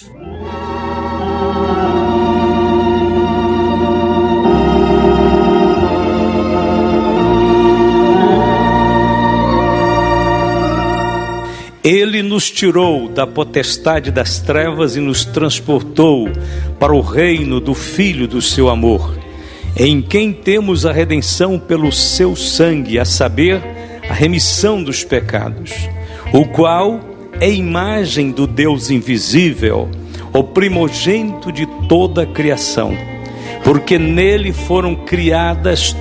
Deus. Ele nos tirou da potestade das trevas e nos transportou para o reino do Filho do seu amor, em quem temos a redenção pelo seu sangue, a saber, a remissão dos pecados, o qual é imagem do Deus invisível, o primogênito de toda a criação, porque nele foram criadas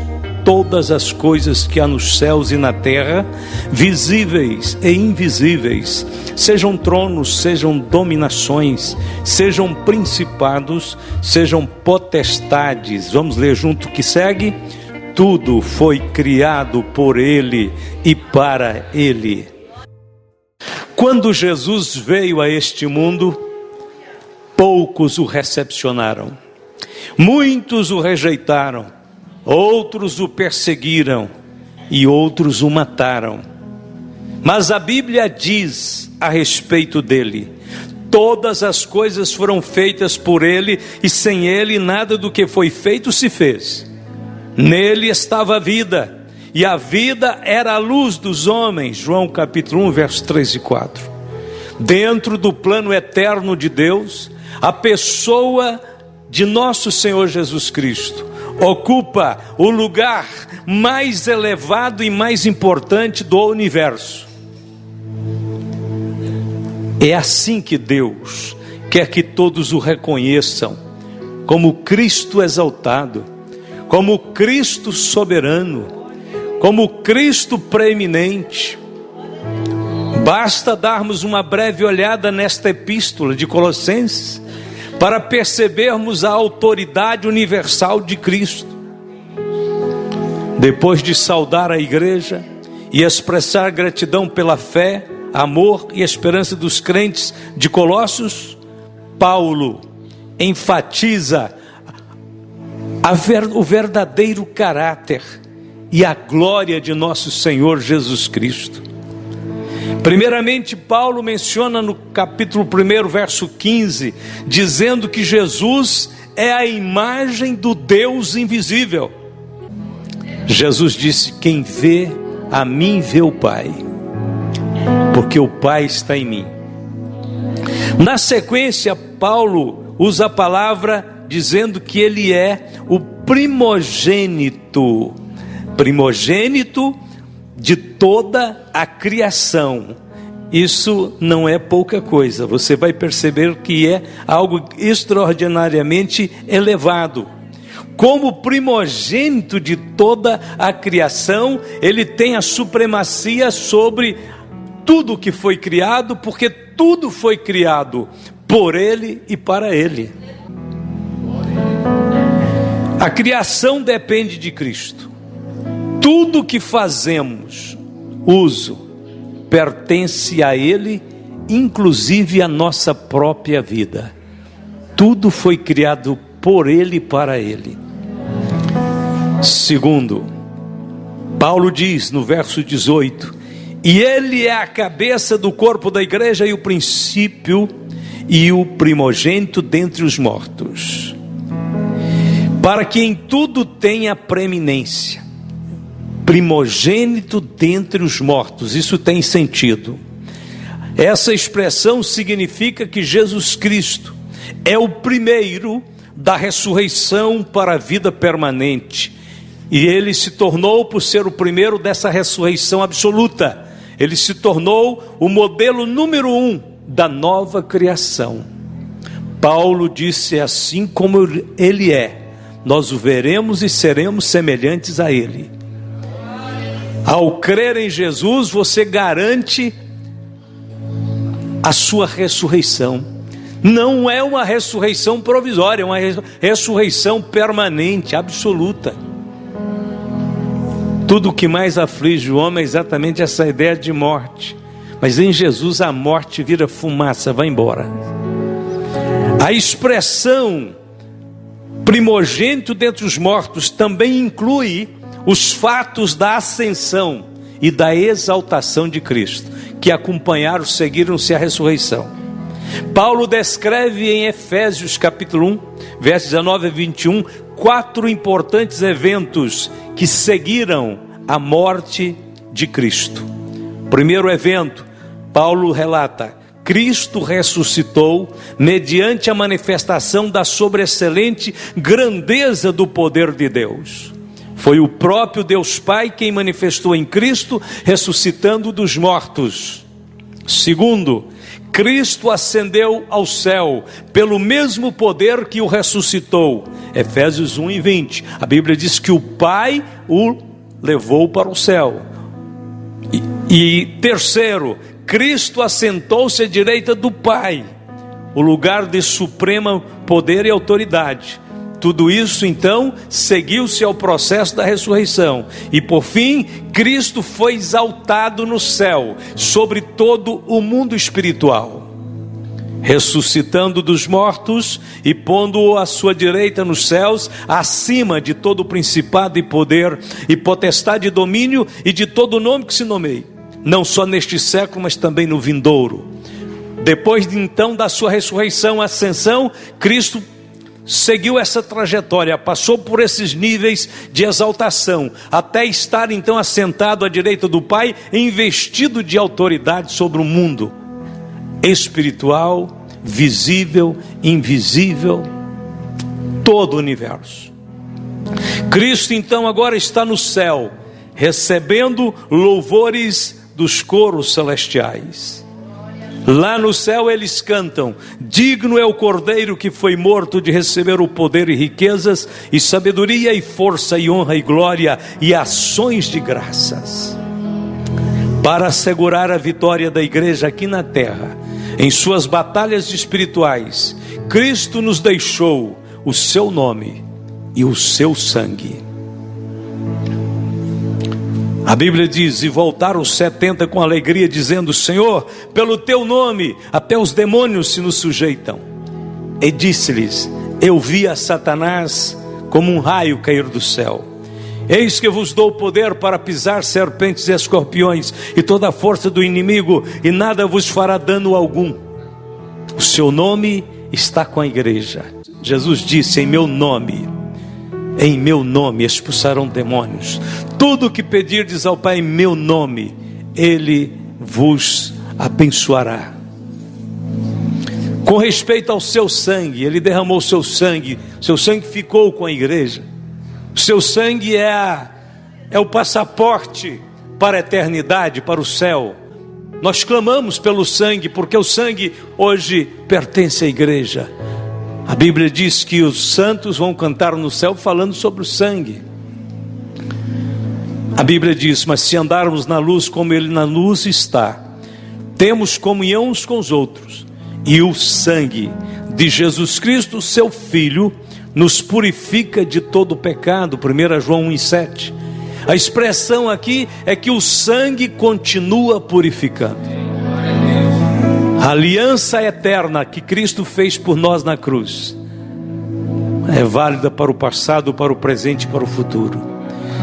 todas as coisas que há nos céus e na terra, visíveis e invisíveis, sejam tronos, sejam dominações, sejam principados, sejam potestades. Vamos ler junto o que segue? Tudo foi criado por ele e para ele. Quando Jesus veio a este mundo, poucos o recepcionaram, muitos o rejeitaram, outros o perseguiram e outros o mataram. Mas a Bíblia diz a respeito dele: todas as coisas foram feitas por ele, e sem ele nada do que foi feito se fez. Nele estava a vida, e a vida era a luz dos homens. João capítulo 1, versos 3 e 4. Dentro do plano eterno de Deus, a pessoa de nosso Senhor Jesus Cristo ocupa o lugar mais elevado e mais importante do universo. É assim que Deus quer que todos o reconheçam como Cristo exaltado, como Cristo soberano, como Cristo preeminente. Basta darmos uma breve olhada nesta epístola de Colossenses para percebermos a autoridade universal de Cristo. Depois de saudar a igreja e expressar gratidão pela fé, amor e esperança dos crentes de Colossos, Paulo enfatiza o verdadeiro caráter e a glória de nosso Senhor Jesus Cristo. Primeiramente, Paulo menciona no capítulo 1, verso 15, dizendo que Jesus é a imagem do Deus invisível. Jesus disse: quem vê a mim vê o Pai, porque o Pai está em mim. Na sequência, Paulo usa a palavra dizendo que ele é o primogênito de toda a criação. Isso não é pouca coisa, você vai perceber que é algo extraordinariamente elevado. Como primogênito de toda a criação, ele tem a supremacia sobre tudo que foi criado, porque tudo foi criado por ele e para ele. A criação depende de Cristo. Tudo que fazemos, pertence a ele, inclusive a nossa própria vida. Tudo foi criado por ele e para ele. Segundo, Paulo diz no verso 18: e ele é a cabeça do corpo da igreja, e o princípio e o primogênito dentre os mortos, para que em tudo tenha preeminência. Primogênito dentre os mortos, isso tem sentido. Essa expressão significa que Jesus Cristo é o primeiro da ressurreição para a vida permanente, e ele se tornou, por ser o primeiro dessa ressurreição absoluta, ele se tornou o modelo número 1 da nova criação. Paulo disse: assim como ele é, nós o veremos e seremos semelhantes a ele. Ao crer em Jesus, você garante a sua ressurreição. Não é uma ressurreição provisória, é uma ressurreição permanente, absoluta. Tudo o que mais aflige o homem é exatamente essa ideia de morte. Mas em Jesus a morte vira fumaça, vai embora. A expressão primogênito dentre os mortos também inclui os fatos da ascensão e da exaltação de Cristo, que acompanharam, seguiram-se a ressurreição. Paulo descreve em Efésios capítulo 1, versos 19 a 21, 4 importantes eventos que seguiram a morte de Cristo. Primeiro evento, Paulo relata: Cristo ressuscitou mediante a manifestação da sobreexcelente grandeza do poder de Deus. Foi o próprio Deus Pai quem manifestou em Cristo, ressuscitando dos mortos. Segundo, Cristo ascendeu ao céu pelo mesmo poder que o ressuscitou. Efésios 1 e 20. A Bíblia diz que o Pai o levou para o céu. E terceiro, Cristo assentou-se à direita do Pai, o lugar de supremo poder e autoridade. Tudo isso então seguiu-se ao processo da ressurreição. E por fim, Cristo foi exaltado no céu, sobre todo o mundo espiritual, ressuscitando dos mortos e pondo-o à sua direita nos céus, acima de todo principado e poder e potestade e domínio e de todo nome que se nomeie, não só neste século, mas também no vindouro. Depois então da sua ressurreição, ascensão, Cristo seguiu essa trajetória, passou por esses níveis de exaltação, até estar então assentado à direita do Pai, investido de autoridade sobre o mundo espiritual, visível, invisível, todo o universo. Cristo então agora está no céu, recebendo louvores dos coros celestiais. Lá no céu eles cantam: digno é o Cordeiro que foi morto de receber o poder e riquezas, e sabedoria e força e honra e glória e ações de graças. Para assegurar a vitória da igreja aqui na terra, em suas batalhas espirituais, Cristo nos deixou o seu nome e o seu sangue. A Bíblia diz: e voltaram os 70 com alegria, dizendo: Senhor, pelo teu nome até os demônios se nos sujeitam. E disse-lhes: eu vi a Satanás como um raio cair do céu. Eis que vos dou poder para pisar serpentes e escorpiões e toda a força do inimigo, e nada vos fará dano algum. O seu nome está com a igreja. Jesus disse: em meu nome expulsarão demônios. Tudo o que pedirdes ao Pai em meu nome, Ele vos abençoará. Com respeito ao seu sangue, Ele derramou seu sangue ficou com a igreja. O seu sangue é o passaporte para a eternidade, para o céu. Nós clamamos pelo sangue, porque o sangue hoje pertence à igreja. A Bíblia diz que os santos vão cantar no céu falando sobre o sangue. A Bíblia diz: mas se andarmos na luz como Ele na luz está, temos comunhão uns com os outros, e o sangue de Jesus Cristo, seu Filho, nos purifica de todo pecado. 1 João 1,7. A expressão aqui é que o sangue continua purificando. A aliança eterna que Cristo fez por nós na cruz é válida para o passado, para o presente e para o futuro.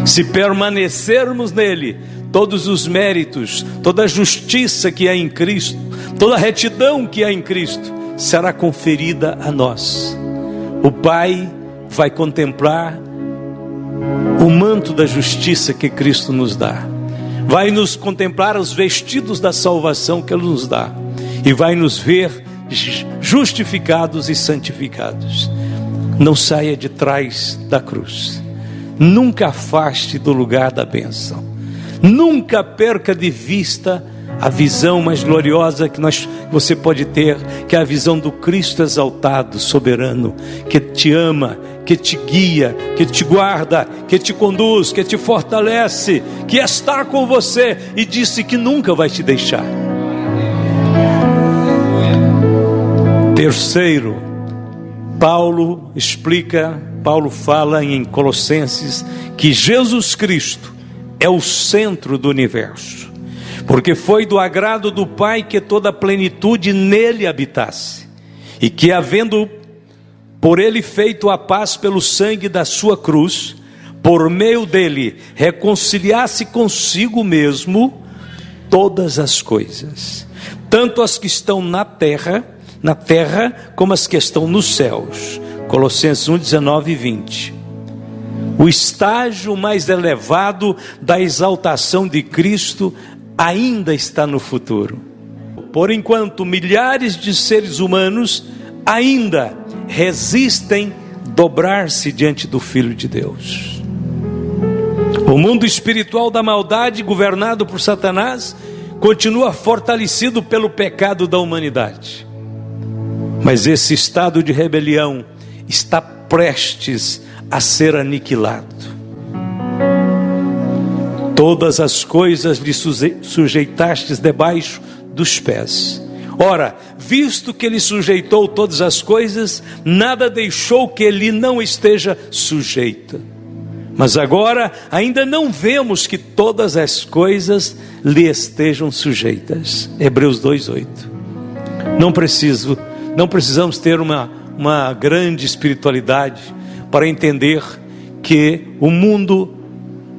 Se permanecermos nele, todos os méritos, toda a justiça que há em Cristo, toda a retidão que há em Cristo, será conferida a nós. O Pai vai contemplar o manto da justiça que Cristo nos dá, vai nos contemplar os vestidos da salvação que Ele nos dá, e vai nos ver justificados e santificados. Não saia de trás da cruz, nunca afaste do lugar da bênção, nunca perca de vista a visão mais gloriosa que você pode ter, que é a visão do Cristo exaltado, soberano, que te ama, que te guia, que te guarda, que te conduz, que te fortalece, que está com você e disse que nunca vai te deixar. Terceiro, Paulo fala em Colossenses que Jesus Cristo é o centro do universo, porque foi do agrado do Pai que toda a plenitude nele habitasse, e que, havendo por ele feito a paz pelo sangue da sua cruz, por meio dele reconciliasse consigo mesmo todas as coisas, tanto as que estão na terra na terra como as que estão nos céus. Colossenses 1, 19 e 20. O estágio mais elevado da exaltação de Cristo ainda está no futuro. Por enquanto, milhares de seres humanos ainda resistem dobrar-se diante do Filho de Deus. O mundo espiritual da maldade, governado por Satanás, continua fortalecido pelo pecado da humanidade. Mas esse estado de rebelião está prestes a ser aniquilado. Todas as coisas lhe sujeitastes debaixo dos pés. Ora, visto que ele sujeitou todas as coisas, nada deixou que ele não esteja sujeito. Mas agora ainda não vemos que todas as coisas lhe estejam sujeitas. Hebreus 2:8. Não precisamos ter uma grande espiritualidade para entender que o mundo,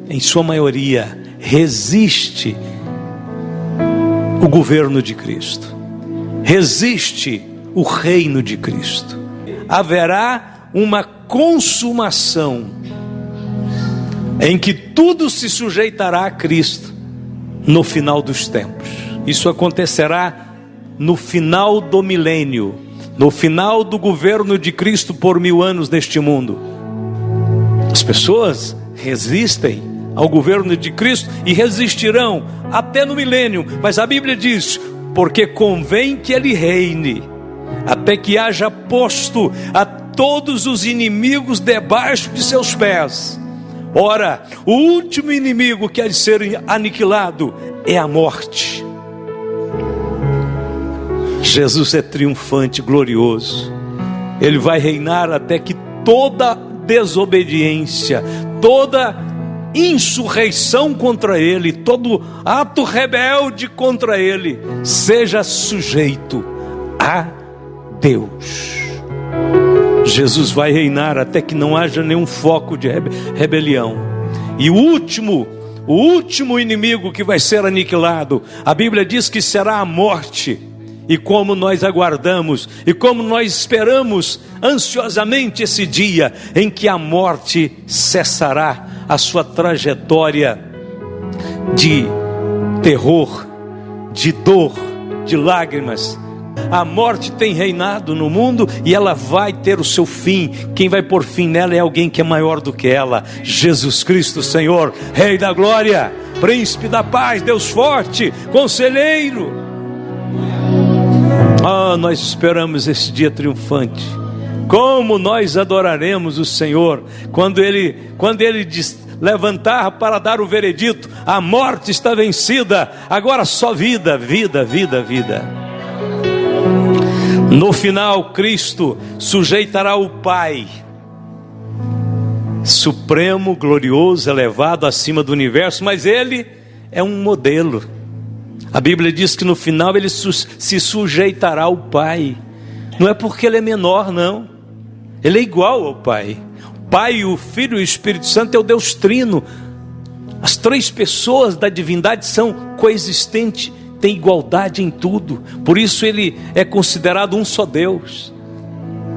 em sua maioria, resiste o governo de Cristo, resiste o reino de Cristo. Haverá uma consumação em que tudo se sujeitará a Cristo no final dos tempos. Isso acontecerá no final do milênio, no final do governo de Cristo por 1000 anos neste mundo. As pessoas resistem ao governo de Cristo e resistirão até no milênio, mas a Bíblia diz: porque convém que ele reine, até que haja posto a todos os inimigos debaixo de seus pés. Ora, o último inimigo que há de ser aniquilado é a morte. Jesus é triunfante, glorioso. Ele vai reinar até que toda desobediência, toda insurreição contra ele, todo ato rebelde contra ele, seja sujeito a Deus. Jesus vai reinar até que não haja nenhum foco de rebelião. E o último inimigo que vai ser aniquilado, a Bíblia diz que será a morte. E como nós aguardamos, e como nós esperamos ansiosamente esse dia em que a morte cessará a sua trajetória de terror, de dor, de lágrimas. A morte tem reinado no mundo e ela vai ter o seu fim. Quem vai pôr fim nela é alguém que é maior do que ela: Jesus Cristo, Senhor, Rei da Glória, Príncipe da Paz, Deus forte, Conselheiro. Nós esperamos esse dia triunfante. Como nós adoraremos o Senhor quando Ele levantar para dar o veredito: a morte está vencida, agora só vida, vida, vida, vida. No final, Cristo sujeitará o Pai, supremo, glorioso, elevado acima do universo, mas Ele é um modelo. A Bíblia diz que no final ele se sujeitará ao Pai. Não é porque ele é menor, não. Ele é igual ao Pai. O Pai, o Filho e o Espírito Santo é o Deus Trino. As três pessoas da divindade são coexistentes, têm igualdade em tudo. Por isso ele é considerado um só Deus.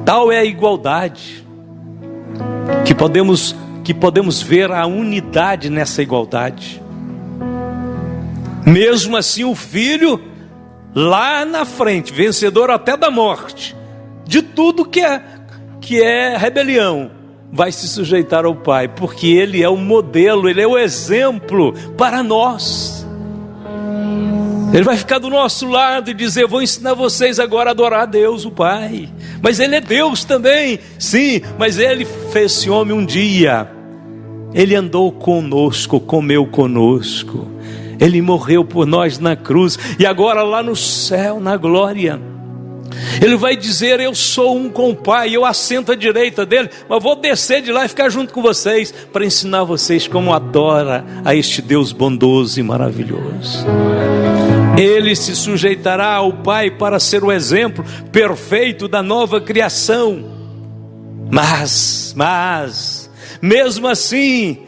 Tal é a igualdade que podemos ver a unidade nessa igualdade. Mesmo assim, o Filho, lá na frente, vencedor até da morte, de tudo que é rebelião, vai se sujeitar ao Pai, porque Ele é o modelo, Ele é o exemplo para nós. Ele vai ficar do nosso lado e dizer: vou ensinar vocês agora a adorar a Deus, o Pai. Mas Ele é Deus também, sim, mas Ele fez-se homem um dia. Ele andou conosco, comeu conosco. Ele morreu por nós na cruz. E agora lá no céu, na glória, Ele vai dizer: eu sou um com o Pai, eu assento à direita dele, mas vou descer de lá e ficar junto com vocês, para ensinar vocês como adora a este Deus bondoso e maravilhoso. Ele se sujeitará ao Pai para ser o exemplo perfeito da nova criação. Mas, mesmo assim,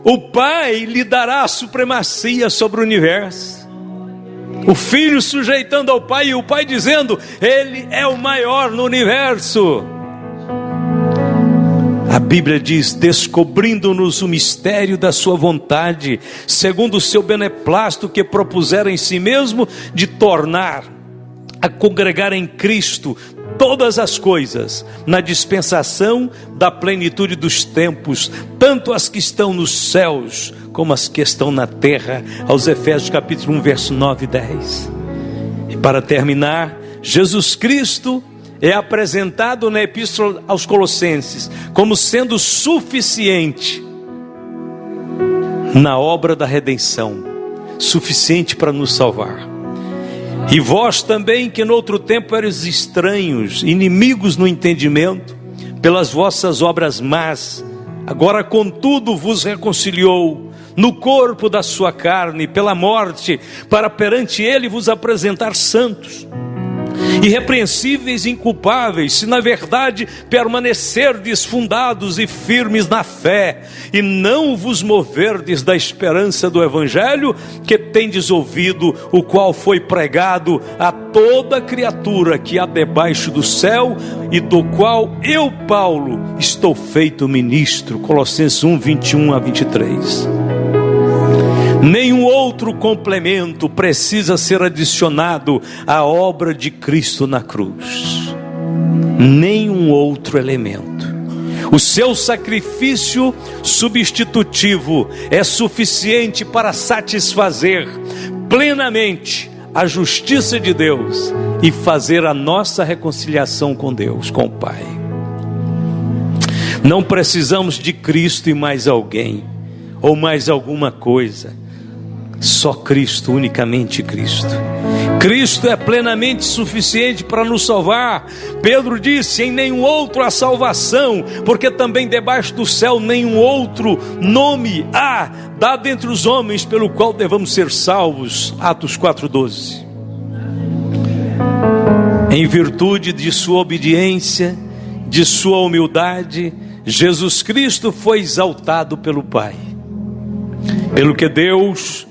o Pai lhe dará a supremacia sobre o universo. O Filho sujeitando ao Pai e o Pai dizendo: Ele é o maior no universo. A Bíblia diz: descobrindo-nos o mistério da sua vontade, segundo o seu beneplácito que propusera em si mesmo, de tornar a congregar em Cristo todas as coisas, na dispensação da plenitude dos tempos, tanto as que estão nos céus, como as que estão na terra. Aos Efésios capítulo 1, verso 9 e 10. E para terminar, Jesus Cristo é apresentado na Epístola aos Colossenses como sendo suficiente na obra da redenção, suficiente para nos salvar. E vós também, que no outro tempo eres estranhos, inimigos no entendimento, pelas vossas obras más, agora contudo vos reconciliou no corpo da sua carne, pela morte, para perante ele vos apresentar santos, irrepreensíveis e inculpáveis, se na verdade permanecerdes fundados e firmes na fé, e não vos moverdes da esperança do Evangelho que tendes ouvido, o qual foi pregado a toda criatura que há debaixo do céu, e do qual eu, Paulo, estou feito ministro. Colossenses 1, 21 a 23. Nenhum outro complemento precisa ser adicionado à obra de Cristo na cruz. Nenhum outro elemento. O seu sacrifício substitutivo é suficiente para satisfazer plenamente a justiça de Deus e fazer a nossa reconciliação com Deus, com o Pai. Não precisamos de Cristo e mais alguém, ou mais alguma coisa. Só Cristo, unicamente Cristo. Cristo é plenamente suficiente para nos salvar. Pedro disse: em nenhum outro há salvação, porque também debaixo do céu nenhum outro nome há dado entre os homens pelo qual devamos ser salvos. Atos 4:12. Em virtude de sua obediência, de sua humildade, Jesus Cristo foi exaltado pelo Pai.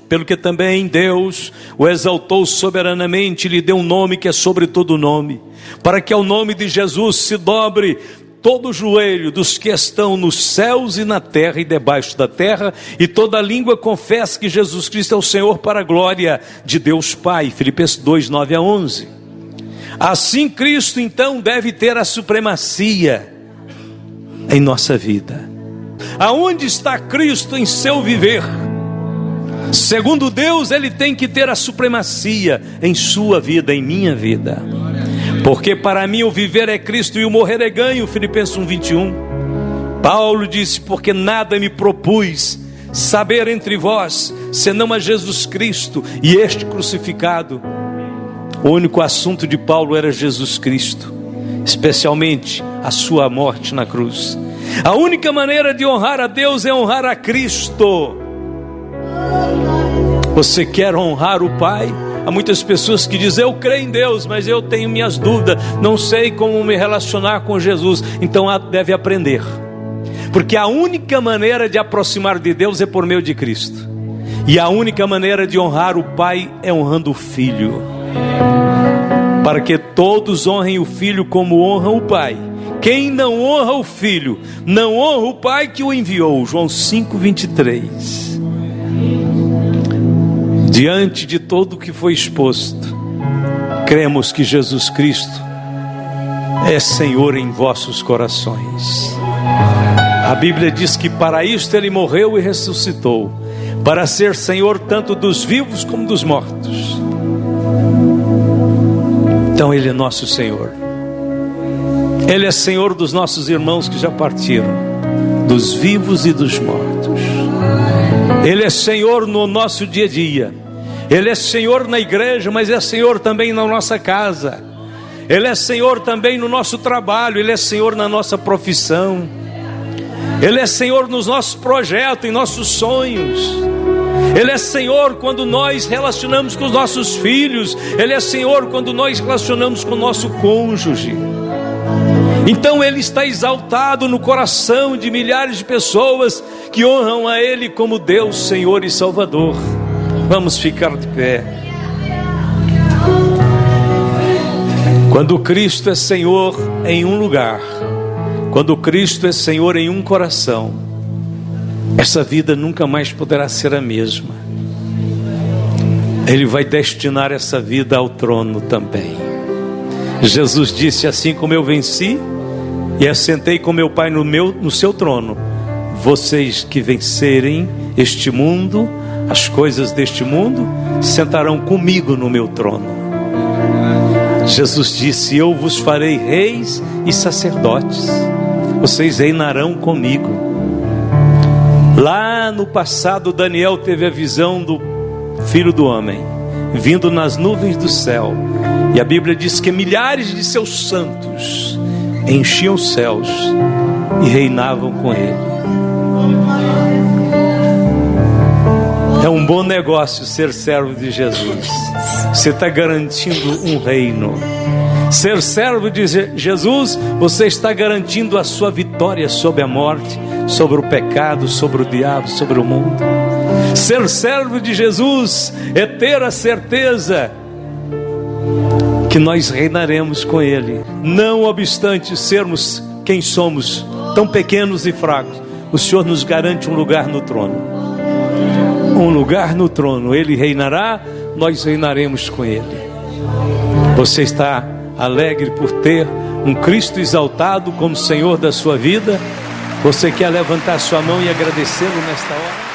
Pelo que também Deus o exaltou soberanamente, lhe deu um nome que é sobre todo nome, para que ao nome de Jesus se dobre todo o joelho dos que estão nos céus e na terra e debaixo da terra, e toda língua confesse que Jesus Cristo é o Senhor, para a glória de Deus Pai. Filipenses 2, 9 a 11. Assim Cristo então deve ter a supremacia em nossa vida. Aonde está Cristo em seu viver? Segundo Deus, Ele tem que ter a supremacia em sua vida, em minha vida. Porque para mim o viver é Cristo e o morrer é ganho. Filipenses 1, 21. Paulo disse: porque nada me propus saber entre vós, senão a Jesus Cristo e este crucificado. O único assunto de Paulo era Jesus Cristo, especialmente a sua morte na cruz. A única maneira de honrar a Deus é honrar a Cristo. Você quer honrar o Pai? Há muitas pessoas que dizem: eu creio em Deus, mas eu tenho minhas dúvidas, não sei como me relacionar com Jesus. Então deve aprender, porque a única maneira de aproximar de Deus é por meio de Cristo, e a única maneira de honrar o Pai é honrando o Filho, para que todos honrem o Filho como honram o Pai. Quem não honra o Filho, não honra o Pai que o enviou. João 5, 23. Diante de tudo o que foi exposto, cremos que Jesus Cristo é Senhor em vossos corações. A Bíblia diz que para isto Ele morreu e ressuscitou, para ser Senhor tanto dos vivos como dos mortos. Então Ele é nosso Senhor. Ele é Senhor dos nossos irmãos que já partiram, dos vivos e dos mortos. Ele é Senhor no nosso dia a dia. Ele é Senhor na igreja, mas é Senhor também na nossa casa. Ele é Senhor também no nosso trabalho. Ele é Senhor na nossa profissão. Ele é Senhor nos nossos projetos, em nossos sonhos. Ele é Senhor quando nós relacionamos com os nossos filhos. Ele é Senhor quando nós relacionamos com o nosso cônjuge. Então Ele está exaltado no coração de milhares de pessoas que honram a Ele como Deus, Senhor e Salvador. Vamos ficar de pé. Quando Cristo é Senhor em um lugar, quando Cristo é Senhor em um coração, essa vida nunca mais poderá ser a mesma. Ele vai destinar essa vida ao trono também. Jesus disse: assim como eu venci e assentei com meu Pai no seu trono, vocês que vencerem este mundo, as coisas deste mundo, sentarão comigo no meu trono. Jesus disse: eu vos farei reis e sacerdotes, vocês reinarão comigo. Lá no passado, Daniel teve a visão do Filho do Homem vindo nas nuvens do céu, e a Bíblia diz que milhares de seus santos enchiam os céus e reinavam com ele. É um bom negócio ser servo de Jesus. Você está garantindo um reino. Ser servo de Jesus, você está garantindo a sua vitória sobre a morte, sobre o pecado, sobre o diabo, sobre o mundo. Ser servo de Jesus é ter a certeza que nós reinaremos com Ele. Não obstante sermos quem somos, tão pequenos e fracos, o Senhor nos garante um lugar no trono. Um lugar no trono. Ele reinará, nós reinaremos com Ele. Você está alegre por ter um Cristo exaltado como Senhor da sua vida? Você quer levantar sua mão e agradecê-lo nesta hora?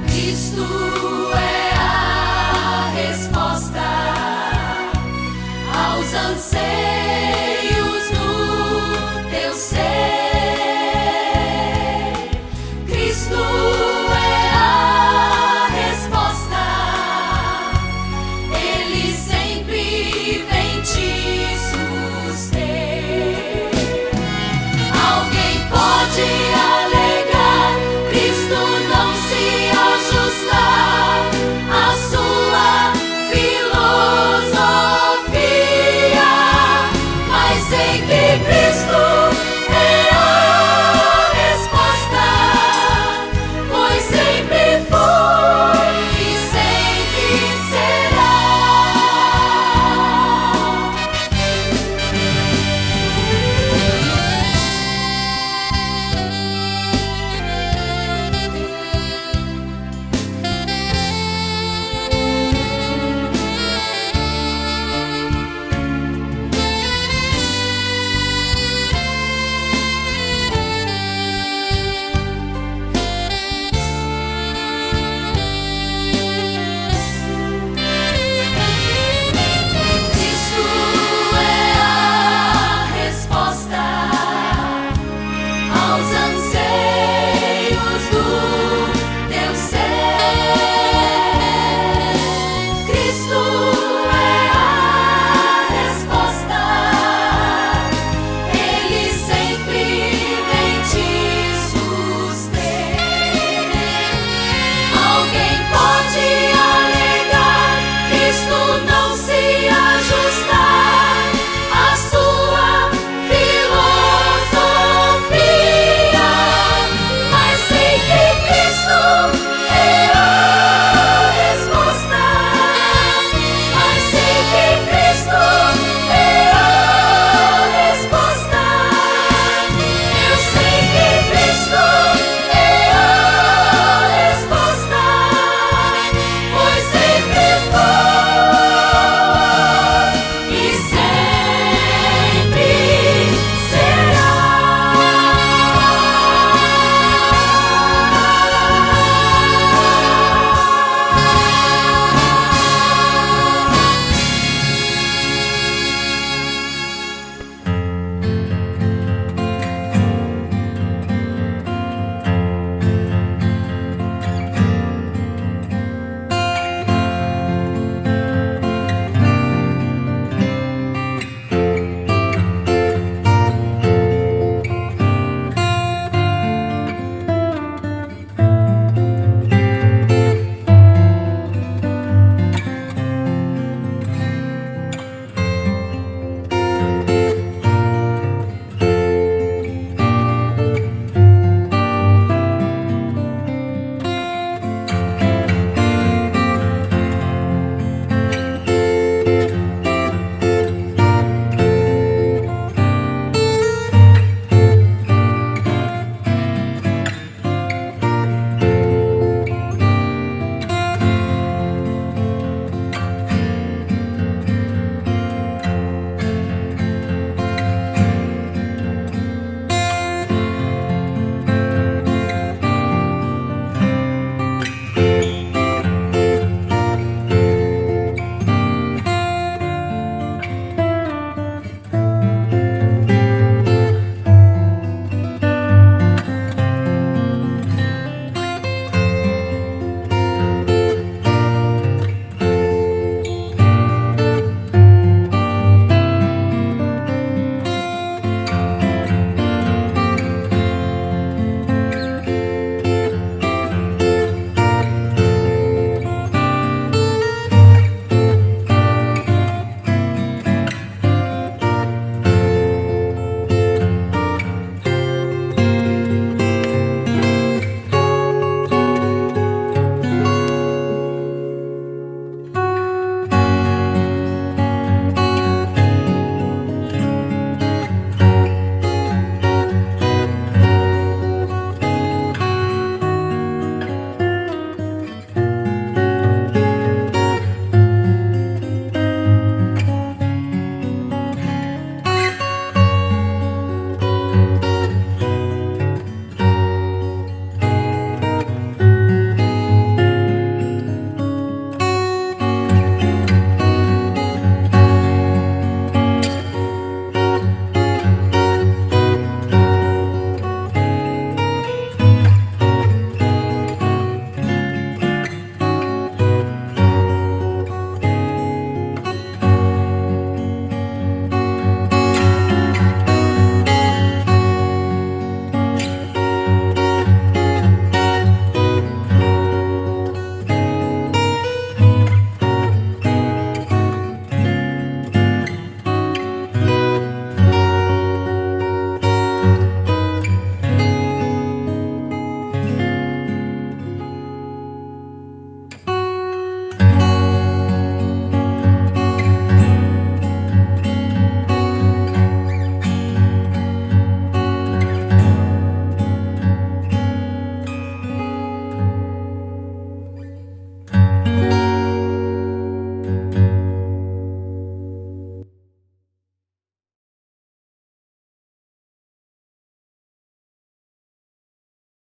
Cristo